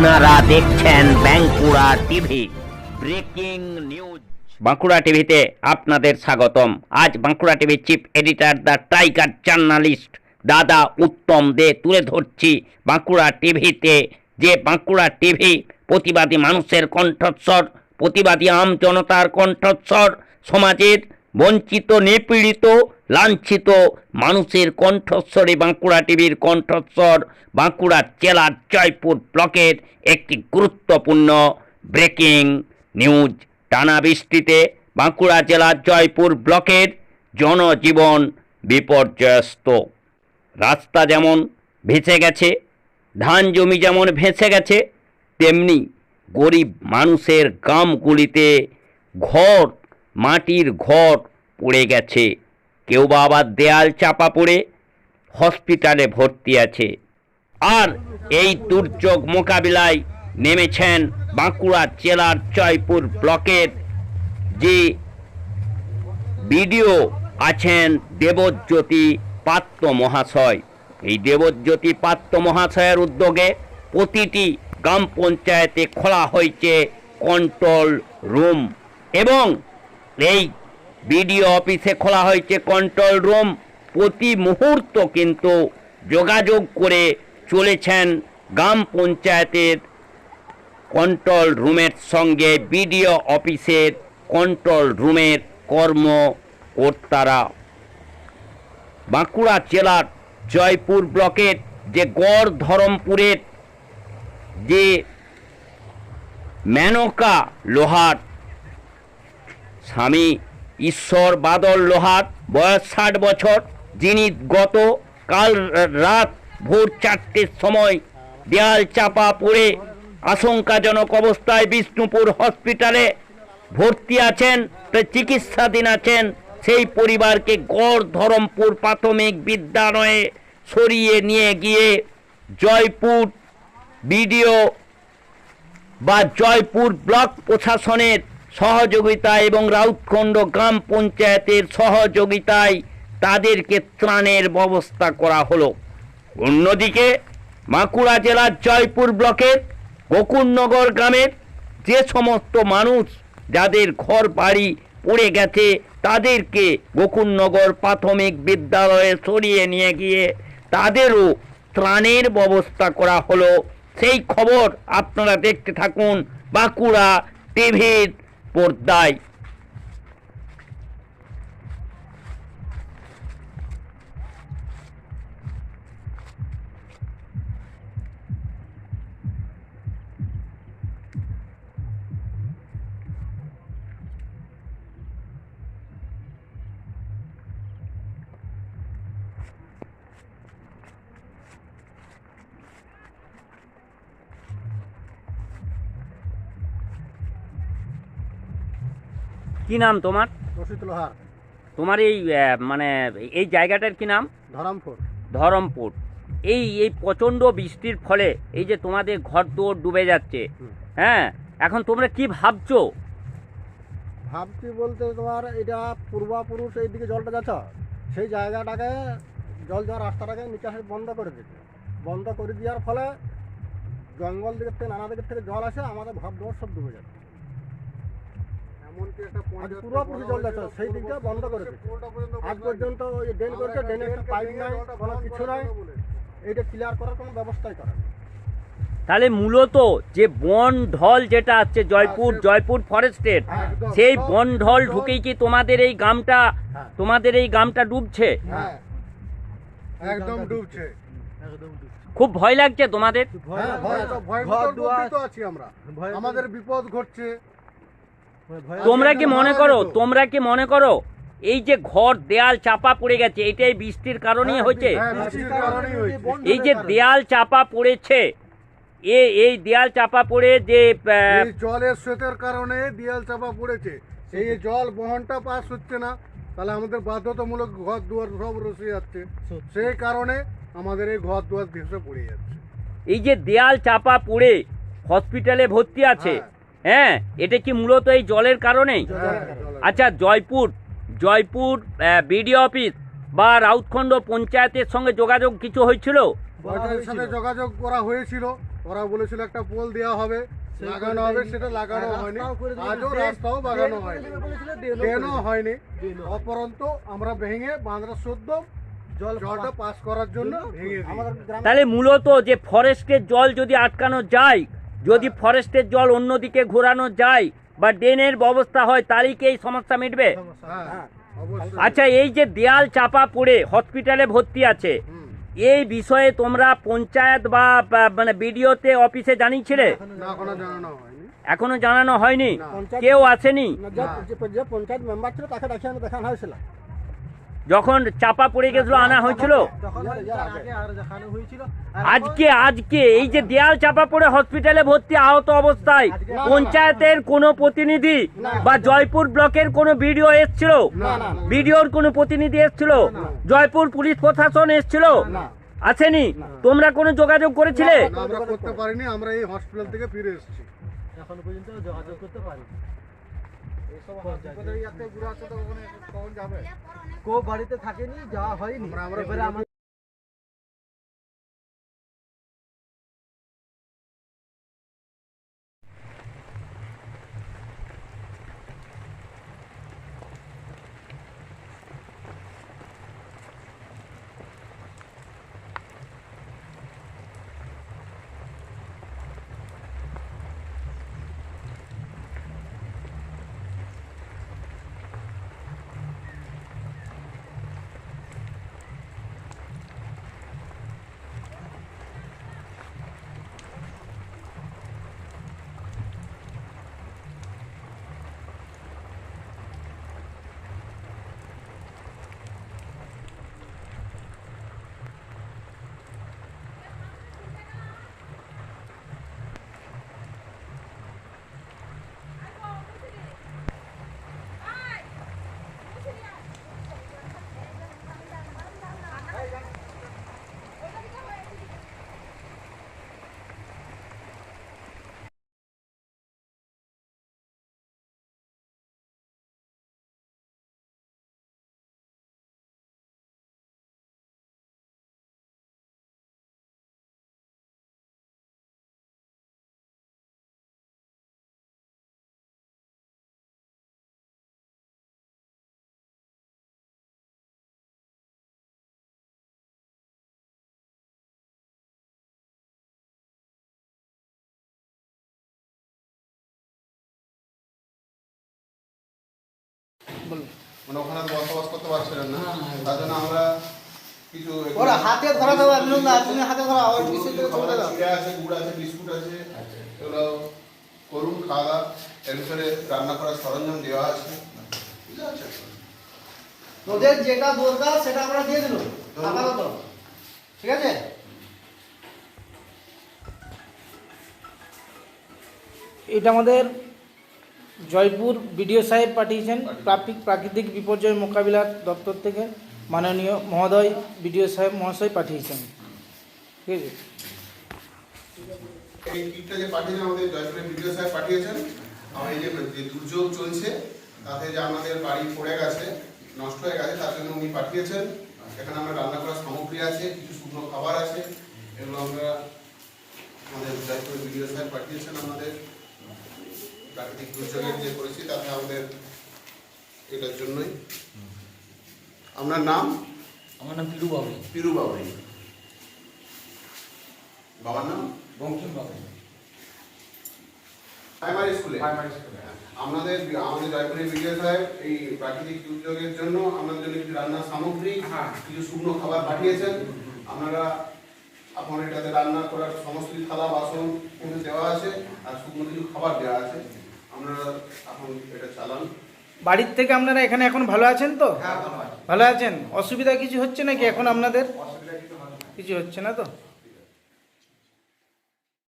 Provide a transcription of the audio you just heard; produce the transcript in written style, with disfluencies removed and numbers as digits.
আপনারা দেখছেন Bankura TV breaking news. Bankura টিভিতে আপনাদের স্বাগতম। আজ বাঁকুড়া টিভির chief editor the tiger journalist দাদা উত্তম দে তুলে ধরছি বাঁকুড়া টিভিতে যে বাঁকুড়া টিভি প্রতিবাদী মানুষের কণ্ঠস্বর, প্রতিবাদী আম জনতার কণ্ঠস্বর, সমাজের বঞ্চিত, নিপীড়িত, লাঞ্ছিত মানুষের কণ্ঠস্বরে বাঁকুড়া টিভির কণ্ঠস্বর। বাঁকুড়া জেলার জয়পুর ব্লকের একটি গুরুত্বপূর্ণ ব্রেকিং নিউজ। টানা বৃষ্টিতে বাঁকুড়া জেলার জয়পুর ব্লকের জনজীবন বিপর্যস্ত। রাস্তা যেমন ভেসে গেছে, ধান জমি যেমন ভেসে গেছে, তেমনি গরিব মানুষের গ্রামগুলিতে ঘর, মাটির ঘর পড়ে গেছে। কেউ বা আবার দেয়াল চাপা পড়ে হসপিটালে ভর্তি আছে। আর এই দুর্যোগ মোকাবিলায় নেমেছেন বাঁকুড়া জেলার জয়পুর ব্লকের যে বিডিও আছেন দেবজ্যোতি পাত্র মহাশয়। এই দেবজ্যোতি পাত্র মহাশয়ের উদ্যোগে প্রতিটি গ্রাম পঞ্চায়েতে খোলা হয়েছে কন্ট্রোল রুম এবং এই বিডিও অফিসে খোলা হয়েছে কন্ট্রোল রুম। প্রতি মুহূর্ত কিন্তু যোগাযোগ করে চলেছেন গ্রাম পঞ্চায়েতের কন্ট্রোল রুমের সঙ্গে বিডিও অফিসের কন্ট্রোল রুমের কর্মকর্তারা। বাঁকুড়া জেলার জয়পুর ব্লকের যে গড় ধরমপুরের যে মেনকা লোহার স্বামী ঈশ্বর বাদল লোহার, বয়স 60 বছর, যিনি গত কাল রাত ভোর 4টের সময় দেয়াল চাপা পড়ে আশঙ্কাজনক অবস্থায় বিষ্ণুপুর হসপিটালে ভর্তি আছেন, চিকিৎসাধীন আছেন। সেই পরিবারকে গড় ধরমপুর প্রাথমিক বিদ্যালয়ে সরিয়ে নিয়ে গিয়ে জয়পুর বিডিও বা জয়পুর ব্লক প্রশাসনের সহযোগিতায় এবং রাউতখণ্ড গ্রাম পঞ্চায়েতের সহযোগিতায় তাদেরকে ত্রাণের ব্যবস্থা করা হলো। অন্যদিকে বাঁকুড়া জেলার জয়পুর ব্লকের গোকুলনগর গ্রামের যে সমস্ত মানুষ যাদের ঘর বাড়ি পড়ে গেছে তাদেরকে গোকুলনগর প্রাথমিক বিদ্যালয়ে সরিয়ে নিয়ে গিয়ে তাদেরও ত্রাণের ব্যবস্থা করা হলো। সেই খবর আপনারা দেখতে থাকুন বাঁকুড়া টিভির পর্দায়। কি নাম তোমার? রশিদ লোহার। তোমার এই মানে এই জায়গাটার কি নাম? ধরমপুর। ধরমপুর। এই এই প্রচণ্ড বৃষ্টির ফলে এই যে তোমাদের ঘর দুয়ার ডুবে যাচ্ছে, হ্যাঁ, এখন তোমরা কি ভাবছো? ভাবছি বলতে তোমার এটা পূর্বাপুরুষ এইদিকে জলটা যাচ্ছে, সেই জায়গাটাকে জল যাওয়ার রাস্তাটাকে নিচে বন্ধ করে দিচ্ছে। বন্ধ করে দেওয়ার ফলে জঙ্গল দিকের থেকে নানা দিকের থেকে জল আসে, আমাদের ঘর দুয়ার সব ডুবে যাচ্ছে। পূর্বাপুরুষ জল যাচ্ছে সেই দিকটা বন্ধ করে দিচ্ছে। আজ পর্যন্ত ওই ড্রেন করেছে, ড্রেনে একটা পাইপ নাই, কোনো কিছু নাই, এইটা ক্লিয়ার করার কোনো ব্যবস্থাই করে না। তাহলে মূলত যে বন ঢল যেটা আছে জয়পুর ফরেস্টের, সেই বন ঢল ঢুকেই কি তোমাদের এই গ্রামটা ডুবছে? একদম ডুবছে। খুব ভয় লাগছে তোমাদের? আমাদের বিপদ ঘটছে। তোমরা কি মনে করো এই যে ঘর দেয়াল চাপা পড়ে গেছে এটাই বৃষ্টির কারণেই হয়েছে? এই যে দেয়াল চাপা পড়েছে, এই দেয়াল চাপা পড়ে যে জলের স্রোতের কারণে দেয়াল চাপা পড়েছে, এই জল বহনটা পাস হচ্ছে না, তাহলে আমাদের বাধ্যতামূলক ঘর দুয়ার সব রসে যাচ্ছে, সেই কারণে আমাদের এই ঘর দুয়ার ভেসে পড়ে যাচ্ছে। এই যে দেয়াল চাপা পড়ে হসপিটালে ভর্তি আছে, হ্যাঁ, এটা কি মূলত এই জলের কারণেই? আচ্ছা, জয়পুর বিডিও অফিস বা রাউতখণ্ড পঞ্চায়েতের সঙ্গে যোগাযোগ কিছু হয়েছিল? সাথে যোগাযোগ করা হয়েছিল, ওরা বলেছিল একটা পোল দেওয়া হবে, লাগানো হবে, সেটা লাগানো হয়নি। আজও রাস্তাও বাগানো হয়নি, ড্রেনও হয়নি। অপরন্তু আমরা ভেঙে বাঁধরা শুদ্ধ জলটা পাস করার জন্য ভেঙে দিই। তাহলে মূলত যে ফরেস্টের জল যদি আটকানো যায়, যদি ফরেস্টের জল অন্যদিকে ঘোরানো যায় বা ড্রেনের ব্যবস্থা হয়, তাহলেই কি এই সমস্যা মিটবে? হ্যাঁ, অবশ্যই। আচ্ছা, এই যে দেয়াল চাপা পড়ে হসপিটালে ভর্তি আছে, এই বিষয়ে তোমরা পঞ্চায়েত বা মানে বিডিওতে অফিসে জানিয়েছিলে? না, এখনো জানানো হয়নি। এখনো জানানো হয়নি? না। কেউ আসেনি? যে পঞ্চায়েত মেম্বার ছিল তাকে দেখানো হয়েছিল। যখন চাপা পড়ে গেছিল আনা হয়েছিল? আজকে এই যে দেয়াল চাপা পড়ে হসপিটালে ভর্তি আহত অবস্থায় পঞ্চায়েতের কোনো প্রতিনিধি বা জয়পুর ব্লকের কোনো বিডিও এসেছিল? বিডিওর কোনো প্রতিনিধি এসেছিল? জয়পুর পুলিশ প্রশাসন এসেছিল? আসেনি? তোমরা কোনো যোগাযোগ করেছিলে? না, আমরা করতে পারিনি। আমরা এই হসপিটাল থেকে ফিরে এসেছি, এখনো পর্যন্ত যোগাযোগ করতে পারিনি। এইসব হাসপাতালে যাতে বুড়ো আছে তো ওখানে কখন যাবে? কেউ বাড়িতে থাকেনি, যাওয়া হয়নি। এবারে আমরা মানে ওখানে বসবাস করতে পারছিলেন না, তার জন্য আমরা কিছু ওরা হাতে ধরা দেওয়া না, তুমি হাতে ধরা ওই বিষয় থেকে চলে দাও। চিড়া আছে, গুড় আছে, বিস্কুট আছে, এগুলো করুন, খাওয়া দাওয়া। এর ভিতরে রান্না করার সরঞ্জাম দেওয়া আছে, ঠিক আছে? তোদের যেটা দরকার সেটা আমরা দিয়ে দিল আপাতত, ঠিক আছে? এটা আমাদের জয়পুর বিডিও সাহেব পাঠিয়েছেন, প্রাকৃতিক বিপর্যয় মোকাবিলা দপ্তর থেকে মাননীয় মহোদয় বিডিও সাহেব মহাশয় পাঠিয়েছেন, ঠিক আছে? এই কিটটা যে পাঠিয়েছেন আমাদের জয়পুরের ভিডিও সাহেব পাঠিয়েছেন। আমার এই যে দুর্যোগ চলছে, তাতে যে আমাদের বাড়ি পড়ে গেছে, নষ্ট হয়ে গেছে, তার জন্য উনি পাঠিয়েছেন। এখানে আমরা রান্না করার সামগ্রী আছে, কিছু শুকনো খাবার আছে, এগুলো আমরা আমাদের জয়পুরের ভিডিও সাহেব পাঠিয়েছেন। আমাদের প্রাকৃতিক দুর্যোগের যে পরিস্থিতি, তাতে আমাদের এটার জন্যই। আপনার নাম? আমার নাম পিরু বাবু। পিরু বাবু। বাবার নাম? বঙ্কিম বাবু। প্রাইমারি স্কুলে। আমাদের জয়পুরের বিডিও সাহেব এই প্রাকৃতিক দুর্যোগের জন্য আমাদের জন্য কিছু রান্নার সামগ্রী, কিছু শুকনো খাবার পাঠিয়েছেন। আপনারা এখন এটাতে রান্না করার সমস্ত থালা বাসন কিন্তু দেওয়া আছে, আর শুকনো কিছু খাবার দেওয়া আছে। আপনারা এখন এটা চালান। বাড়ির থেকে আপনারা এখানে এখন ভালো আছেন তো? ভালো আছেন? অসুবিধা কিছু হচ্ছে নাকি এখন আপনাদের? কিছু হচ্ছে না তো?